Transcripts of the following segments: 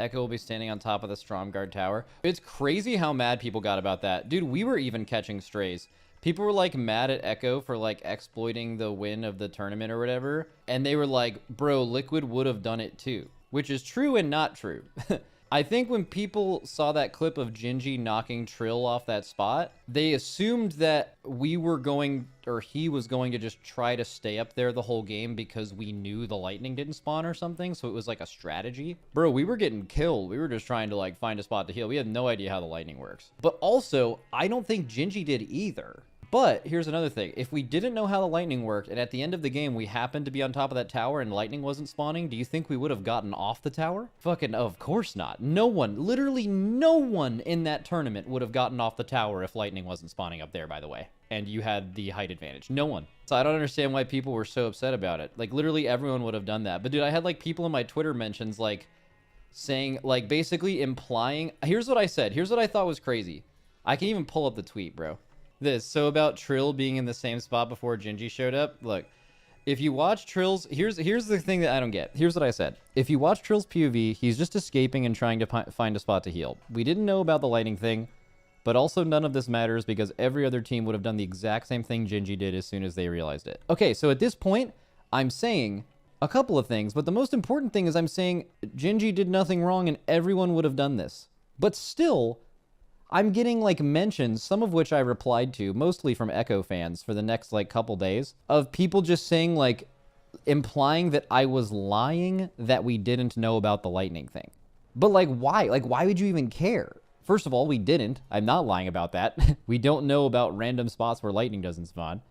Echo will be standing on top of the Stromguard Tower. It's crazy how mad people got about that. Dude, we were even catching strays. People were like mad at Echo for like exploiting the win of the tournament or whatever. And they were like, bro, Liquid would have done it too. Which is true and not true. I think when people saw that clip of Gingy knocking Trill off that spot, they assumed that we were going, or he was going to just try to stay up there the whole game because we knew the lightning didn't spawn or something. So it was like a strategy. Bro, we were getting killed. We were just trying to like find a spot to heal. We had no idea how the lightning works. But also, I don't think Gingy did either. But here's another thing. If we didn't know how the lightning worked, and at the end of the game we happened to be on top of that tower and lightning wasn't spawning, do you think we would have gotten off the tower? Fucking, of course not. No one, literally no one in that tournament would have gotten off the tower if lightning wasn't spawning up there, by the way. And you had the height advantage. No one. So I don't understand why people were so upset about it. Like, literally everyone would have done that. But dude, I had like people in my Twitter mentions like saying, like basically implying, here's what I said. Here's what I thought was crazy. I can even pull up the tweet, bro. So about Trill being in the same spot before Gingy showed up. Look, if you watch Trill's, here's the thing that I don't get. Here's what I said. If you watch Trill's POV, he's just escaping and trying to find a spot to heal. We didn't know about the lightning thing, but also none of this matters because every other team would have done the exact same thing Gingy did as soon as they realized it. Okay, so at this point, I'm saying a couple of things, but the most important thing is I'm saying Gingy did nothing wrong and everyone would have done this. But still, I'm getting like mentions, some of which I replied to, mostly from Echo fans for the next like couple days, of people just saying like, implying that I was lying that we didn't know about the lightning thing. But like, why? Like, why would you even care? First of all, we didn't. I'm not lying about that. We don't know about random spots where lightning doesn't spawn.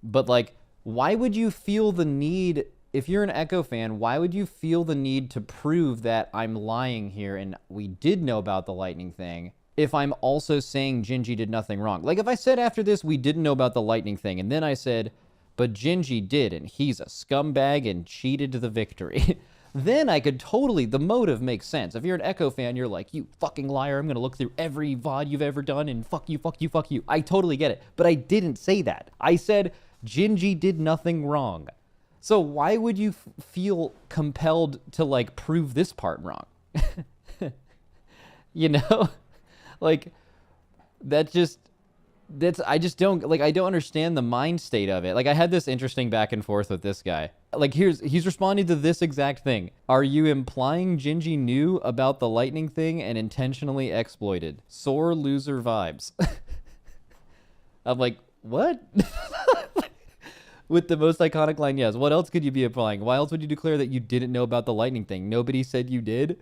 But like, why would you feel the need, if you're an Echo fan, why would you feel the need to prove that I'm lying here and we did know about the lightning thing if I'm also saying Gingy did nothing wrong? Like, if I said after this we didn't know about the lightning thing, and then I said, but Gingy did, and he's a scumbag and cheated to the victory, then I could totally, the motive makes sense. If you're an Echo fan, you're like, you fucking liar, I'm gonna look through every VOD you've ever done, and fuck you, fuck you, fuck you. I totally get it. But I didn't say that. I said Gingy did nothing wrong. So why would you feel compelled to, like, prove this part wrong? You know? Like, I just don't, like, I don't understand the mind state of it. Like, I had this interesting back and forth with this guy. Like, he's responding to this exact thing. Are you implying Gingy knew about the lightning thing and intentionally exploited? Sore loser vibes. I'm like, what? With the most iconic line, yes. What else could you be implying? Why else would you declare that you didn't know about the lightning thing? Nobody said you did?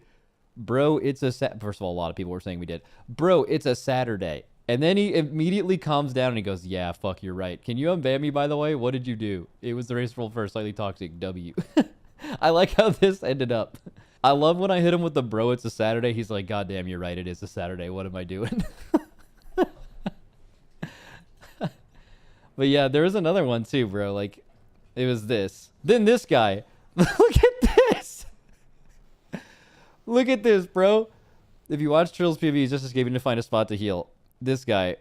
Bro, it's a first of all, a lot of people were saying we did. Bro, it's a Saturday. And then he immediately calms down and he goes, yeah, fuck, you're right. Can you unban me, by the way? What did you do? It was the race roll first, slightly toxic, W. I like how this ended up. I love when I hit him with the bro, it's a Saturday. He's like, God damn, you're right. It is a Saturday. What am I doing? But yeah, there was another one too, bro. Like, it was this. Then this guy. Look at this. Look at this, bro. If you watch Trill's PV, he's just escaping to find a spot to heal. This guy,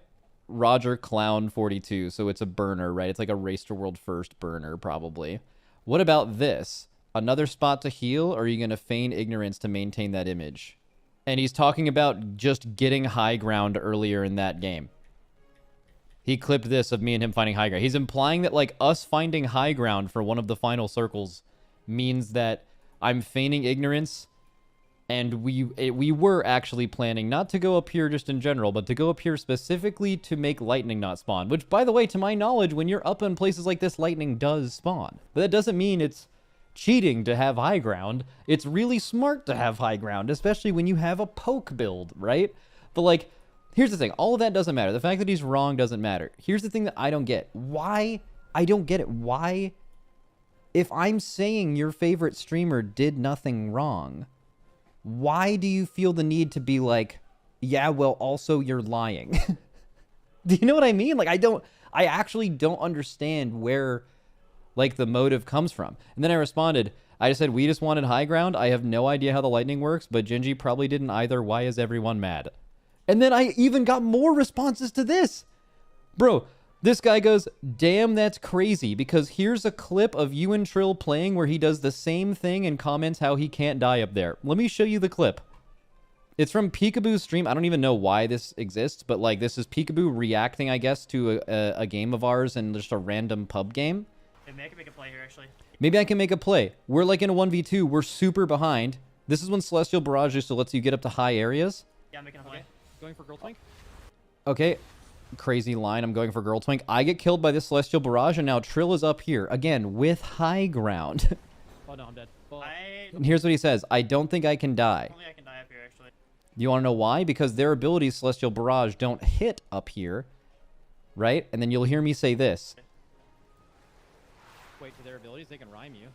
Roger Clown 42. So it's a burner, right? It's like a Race to World First burner, probably. What about this? Another spot to heal, or are you going to feign ignorance to maintain that image? And he's talking about just getting high ground earlier in that game. He clipped this of me and him finding high ground. He's implying that, like, us finding high ground for one of the final circles means that I'm feigning ignorance. And we were actually planning not to go up here just in general, but to go up here specifically to make lightning not spawn. Which, by the way, to my knowledge, when you're up in places like this, lightning does spawn. But that doesn't mean it's cheating to have high ground. It's really smart to have high ground, especially when you have a poke build, right? But, like, here's the thing. All of that doesn't matter. The fact that he's wrong doesn't matter. Here's the thing that I don't get. Why? I don't get it. Why? If I'm saying your favorite streamer did nothing wrong, why do you feel the need to be like, yeah, well, also you're lying? Do you know what I mean? Like, I actually don't understand where, like, the motive comes from. And then I responded, I just said, we just wanted high ground. I have no idea how the lightning works, but Gingy probably didn't either. Why is everyone mad? And then I even got more responses to this. Bro, this guy goes, damn, that's crazy, because here's a clip of you and Trill playing where he does the same thing and comments how he can't die up there. Let me show you the clip. It's from Peekaboo's stream. I don't even know why this exists, but like this is Peekaboo reacting, I guess, to a game of ours and just a random pub game. Hey, man, I can make a play here, actually. Maybe I can make a play. We're like in a 1v2. We're super behind. This is when Celestial Barrage just lets you get up to high areas. Yeah, I'm making a play. Okay. Going for Girl Twink. Okay. Crazy line. I'm going for Girl Twink. I get killed by this Celestial Barrage, and now Trill is up here. Again, with high ground. Oh, no, I'm dead. And here's what he says. I don't think I can die. Only I can die up here, actually. You want to know why? Because their abilities, Celestial Barrage, don't hit up here. Right? And then you'll hear me say this. Wait, for their abilities, they can rhyme you.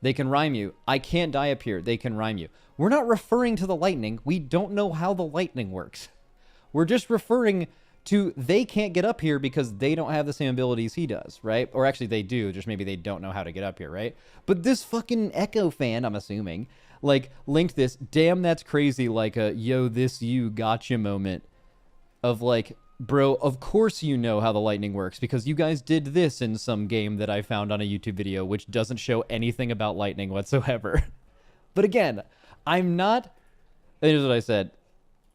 They can rhyme you. I can't die up here. They can rhyme you. We're not referring to the lightning. We don't know how the lightning works. We're just referring to they can't get up here because they don't have the same abilities he does, right? Or actually they do, just maybe they don't know how to get up here, right? But this fucking Echo fan, I'm assuming, like, linked this, damn, that's crazy, like a, yo, this you gotcha moment of like, bro, of course you know how the lightning works because you guys did this in some game that I found on a YouTube video, which doesn't show anything about lightning whatsoever. But again, I'm not, here's what I said.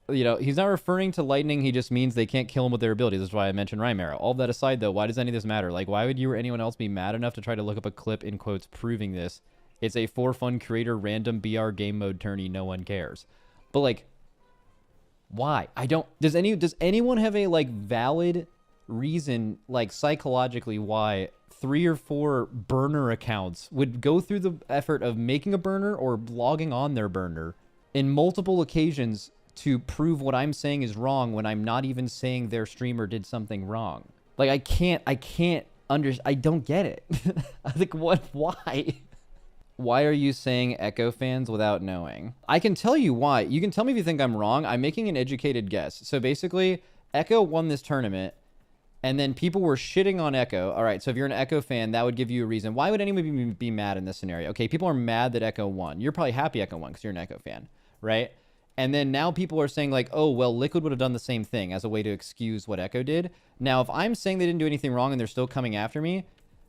You know, he's not referring to lightning. He just means they can't kill him with their abilities. That's why I mentioned Rhyme Arrow. All that aside, though, why does any of this matter? Like, why would you or anyone else be mad enough to try to look up a clip, in quotes, proving this? It's a for fun creator random BR game mode tourney. No one cares. But, like, why? I don't... Does anyone have a, like, valid reason, like, psychologically why 3 or 4 burner accounts would go through the effort of making a burner or logging on their burner in multiple occasions to prove what I'm saying is wrong when I'm not even saying their streamer did something wrong? Like, I can't I don't get it. Like, what? Why? Why are you saying Echo fans without knowing? I can tell you why. You can tell me if you think I'm wrong. I'm making an educated guess. So basically, Echo won this tournament, and then people were shitting on Echo. All right, so if you're an Echo fan, that would give you a reason. Why would anyone be mad in this scenario? Okay, people are mad that Echo won. You're probably happy Echo won because you're an Echo fan, right? And then now people are saying like, oh, well, Liquid would have done the same thing as a way to excuse what Echo did. Now, if I'm saying they didn't do anything wrong and they're still coming after me,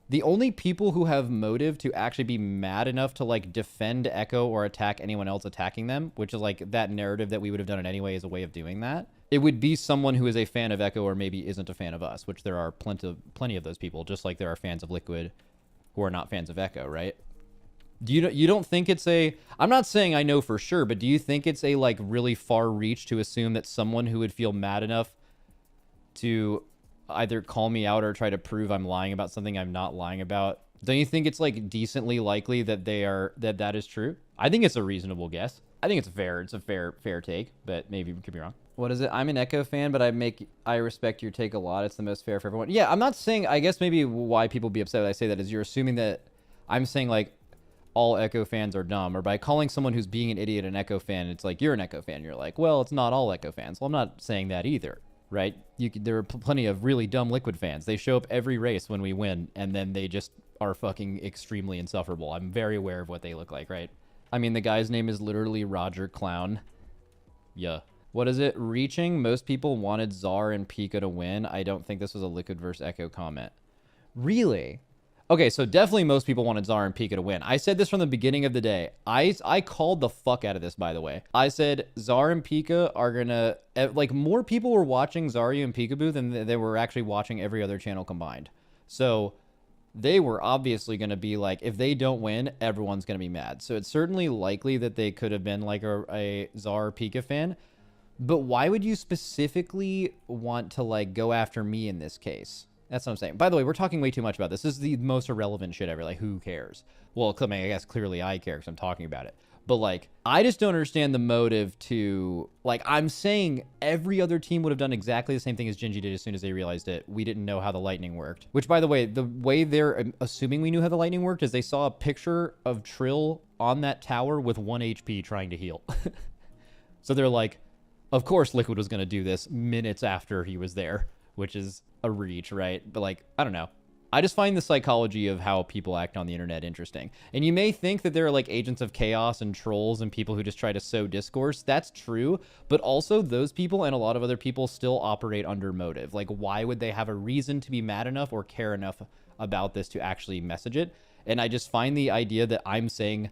the only people who have motive to actually be mad enough to like defend Echo or attack anyone else attacking them, which is like that narrative that we would have done it anyway as a way of doing that, it would be someone who is a fan of Echo or maybe isn't a fan of us, which there are plenty of those people, just like there are fans of Liquid who are not fans of Echo, right? You don't think it's a... I'm not saying I know for sure, but do you think it's a like really far reach to assume that someone who would feel mad enough to either call me out or try to prove I'm lying about something I'm not lying about, don't you think it's like decently likely that that is true? I think it's a reasonable guess. I think it's fair. It's a fair take, but maybe we could be wrong. What is it? I'm an Echo fan, but I respect your take a lot. It's the most fair for everyone. Yeah, I'm not saying... I guess maybe why people be upset when I say that is you're assuming that I'm saying like all Echo fans are dumb, or by calling someone who's being an idiot an Echo fan, it's like you're an Echo fan. You're like, well, it's not all Echo fans. Well, I'm not saying that either, right? There are plenty of really dumb Liquid fans. They show up every race when we win, and then they just are fucking extremely insufferable. I'm very aware of what they look like, right? I mean, the guy's name is literally Roger Clown. Yeah. What is it? Reaching? Most people wanted Czar and Pika to win. I don't think this was a Liquid versus Echo comment. Really? Okay, so definitely most people wanted Czar and Pika to win. I said this from the beginning of the day. I called the fuck out of this, by the way. I said Czar and Pika are gonna... Like, more people were watching Zarya and Peekaboo than they were actually watching every other channel combined. So they were obviously going to be like, if they don't win, everyone's going to be mad. So it's certainly likely that they could have been like a Czar or Pika fan. But why would you specifically want to like go after me in this case? That's what I'm saying. By the way, we're talking way too much about this. This is the most irrelevant shit ever. Like, who cares? Well, I guess clearly I care because I'm talking about it. But, like, I just don't understand the motive to... Like, I'm saying every other team would have done exactly the same thing as Genji did as soon as they realized it. We didn't know how the lightning worked. Which, by the way they're assuming we knew how the lightning worked is they saw a picture of Trill on that tower with 1 HP trying to heal. So they're like, of course Liquid was going to do this minutes after he was there, which is a reach, right? But, like, I don't know. I just find the psychology of how people act on the internet interesting. And you may think that there are like agents of chaos and trolls and people who just try to sow discourse. That's true. But also those people and a lot of other people still operate under motive. Like, why would they have a reason to be mad enough or care enough about this to actually message it? And I just find the idea that I'm saying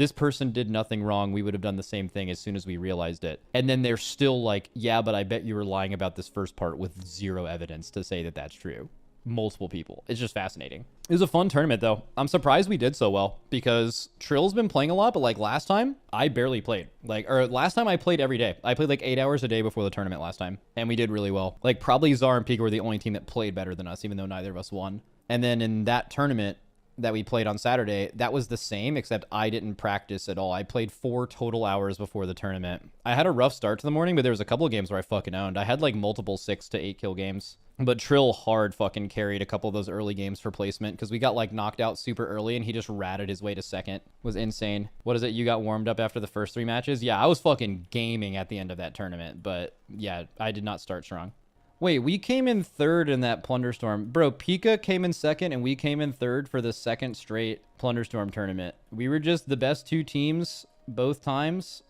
this person did nothing wrong. We would have done the same thing as soon as we realized it. And then they're still like, yeah, but I bet you were lying about this first part with zero evidence to say that that's true. Multiple people. It's just fascinating. It was a fun tournament though. I'm surprised we did so well because Trill's been playing a lot, but like last time I barely played. Or last time I played every day. I played like 8 hours a day before the tournament last time and we did really well. Like probably Czar and Pika were the only team that played better than us, even though neither of us won. And then in that tournament that we played on Saturday, that was the same, except I didn't practice at all. I played 4 total hours before the tournament. I had a rough start to the morning, but there was a couple of games where I fucking owned. I had like multiple 6 to 8 kill games. But Trill hard fucking carried a couple of those early games for placement because we got like knocked out super early and he just ratted his way to second. It was insane. What is it? You got warmed up after the first 3 matches? Yeah, I was fucking gaming at the end of that tournament. But yeah, I did not start strong. Wait, we came in 3rd in that Plunderstorm. Bro, Pika came in 2nd and we came in 3rd for the 2nd straight Plunderstorm tournament. We were just the best 2 teams both times.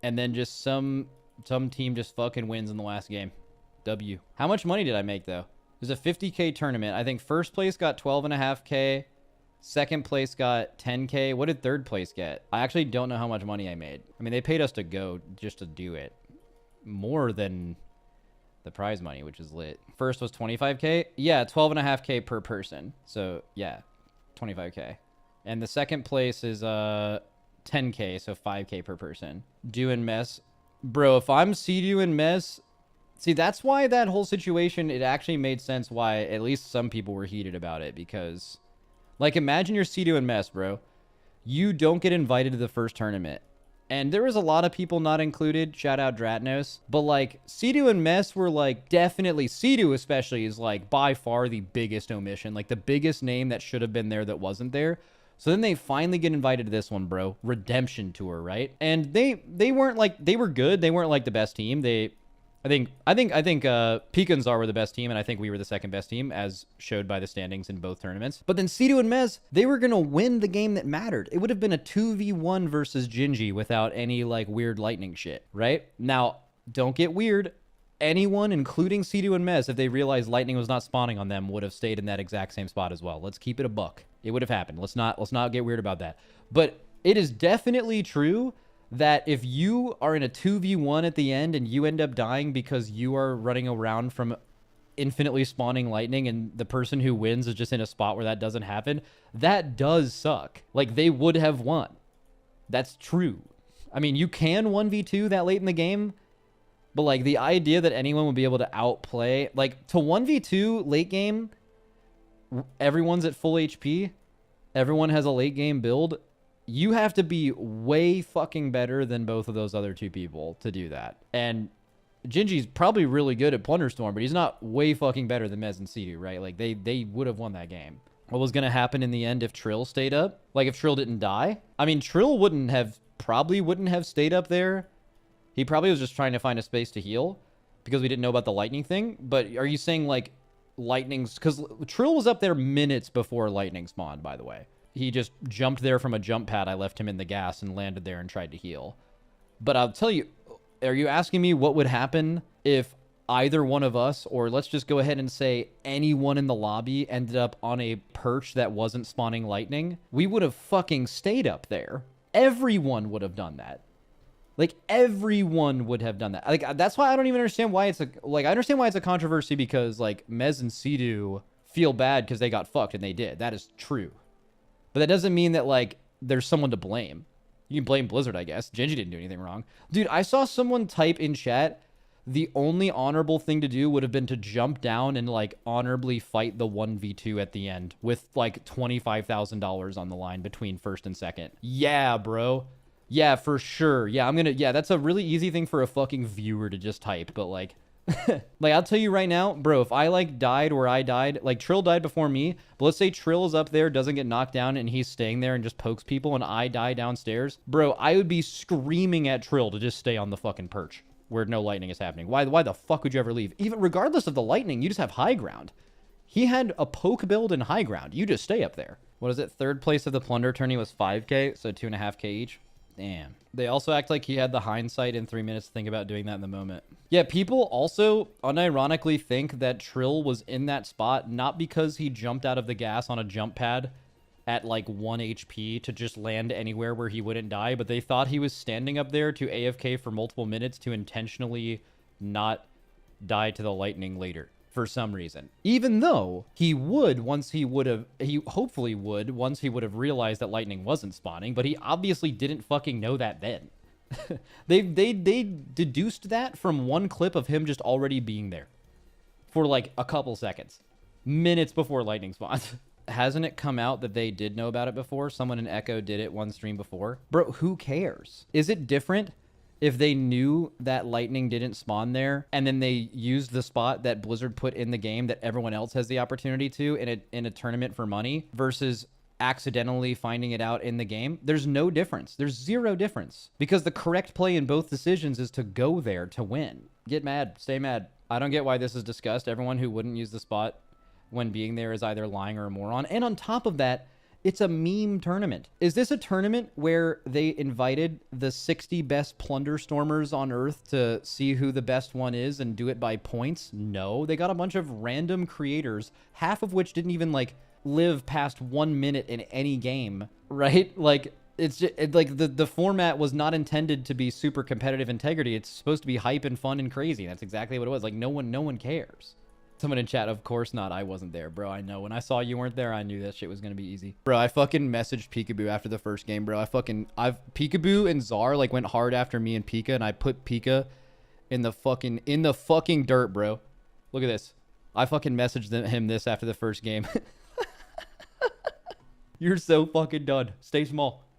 And then just some team just fucking wins in the last game. W. How much money did I make though? It was a 50K tournament. I think first place got 12.5K. Second place got 10K. What did third place get? I actually don't know how much money I made. I mean, they paid us to go just to do it. More than the prize money, which is lit. First was 25K. Yeah, 12.5K per person. So yeah, 25K. And the second place is 10K, so 5K per person. Doing mess. Bro, if I'm C and mess, see, that's why that whole situation, it actually made sense why at least some people were heated about it. Because, like, imagine you're C2 and mess, bro. You don't get invited to the first tournament. And there was a lot of people not included. Shout out Dratnos. But, like, C2 and mess were, like, definitely, C2 especially is, like, by far the biggest omission. Like, the biggest name that should have been there that wasn't there. So then they finally get invited to this one, bro. Redemption Tour, right? And they weren't, like, they were good. They weren't, like, the best team. I think Pika and Czar were the best team, and I think we were the second best team, as showed by the standings in both tournaments. But then C2 and Mez, they were going to win the game that mattered. It would have been a 2v1 versus Gingy without any, like, weird lightning shit, right? Now, don't get weird. Anyone, including C2 and Mez, if they realized lightning was not spawning on them, would have stayed in that exact same spot as well. Let's keep it a buck. It would have happened. Let's not get weird about that. But it is definitely true that if you are in a 2v1 at the end and you end up dying because you are running around from infinitely spawning lightning and the person who wins is just in a spot where that doesn't happen, that does suck. Like, they would have won. That's true. I mean, you can 1v2 that late in the game, but, like, the idea that anyone would be able to outplay, like, to 1v2 late game, everyone's at full HP, everyone has a late game build, you have to be way fucking better than both of those other 2 people to do that. And Gingy's probably really good at Plunderstorm, but he's not way fucking better than Mez and C2, right? Like, they would have won that game. What was going to happen in the end if Trill stayed up? Like, if Trill didn't die? I mean, Trill probably wouldn't have stayed up there. He probably was just trying to find a space to heal because we didn't know about the lightning thing. But are you saying, like, lightning's... Because Trill was up there minutes before lightning spawned, by the way. He just jumped there from a jump pad. I left him in the gas and landed there and tried to heal. But I'll tell you, are you asking me what would happen if either one of us, or let's just go ahead and say anyone in the lobby, ended up on a perch that wasn't spawning lightning? We would have fucking stayed up there. Everyone would have done that. Like, everyone would have done that. Like, that's why I don't even understand why it's a... Like, I understand why it's a controversy because, like, Mez and C2 feel bad because they got fucked, and they did. That is true. But that doesn't mean that, like, there's someone to blame. You can blame Blizzard, I guess. Genji didn't do anything wrong. Dude, I saw someone type in chat, the only honorable thing to do would have been to jump down and, like, honorably fight the 1v2 at the end with, like, $25,000 on the line between first and second. Yeah, bro. Yeah, for sure. Yeah, yeah, that's a really easy thing for a fucking viewer to just type, but, like... Like, I'll tell you right now, bro, if I, like, died where I died, like, Trill died before me, but let's say Trill's up there, doesn't get knocked down, and he's staying there and just pokes people, and I die downstairs, bro, I would be screaming at Trill to just stay on the fucking perch where no lightning is happening. Why the fuck would you ever leave? Even regardless of the lightning, you just have high ground. He had a poke build and high ground. You just stay up there. What is it? Third place of the Plunder tourney was 5K, so 2.5K each. Damn. They also act like he had the hindsight in 3 minutes to think about doing that in the moment. Yeah, people also unironically think that Trill was in that spot not because he jumped out of the gas on a jump pad at like 1 HP to just land anywhere where he wouldn't die, but they thought he was standing up there to AFK for multiple minutes to intentionally not die to the lightning later for some reason. Even though he would once he would have, he hopefully would once he would have realized that lightning wasn't spawning, but he obviously didn't fucking know that then. They deduced that from one clip of him just already being there for like a couple seconds, minutes before lightning spawns. Hasn't it come out that they did know about it before? Someone in Echo did it one stream before. Bro, who cares? Is it different if they knew that lightning didn't spawn there and then they used the spot that Blizzard put in the game that everyone else has the opportunity to in a tournament for money versus accidentally finding it out in the game? There's no difference. There's zero difference because the correct play in both decisions is to go there to win. Get mad. Stay mad. I don't get why this is discussed. Everyone who wouldn't use the spot when being there is either lying or a moron. And on top of that, it's a meme tournament. Is this a tournament where they invited the 60 best plunder stormers on Earth to see who the best one is and do it by points? No, they got a bunch of random creators, half of which didn't even like live past 1 minute in any game, right? Like it's just, like the format was not intended to be super competitive integrity. It's supposed to be hype and fun and crazy. That's exactly what it was. Like no one cares. Someone in chat, of course not. I wasn't there, bro. I know. When I saw you weren't there, I knew that shit was going to be easy. Bro, I fucking messaged Peekaboo after the first game, bro. Peekaboo and Czar like went hard after me and Pika, and I put Pika in the fucking dirt, bro. Look at this. I fucking messaged him this after the first game. You're so fucking done. Stay small.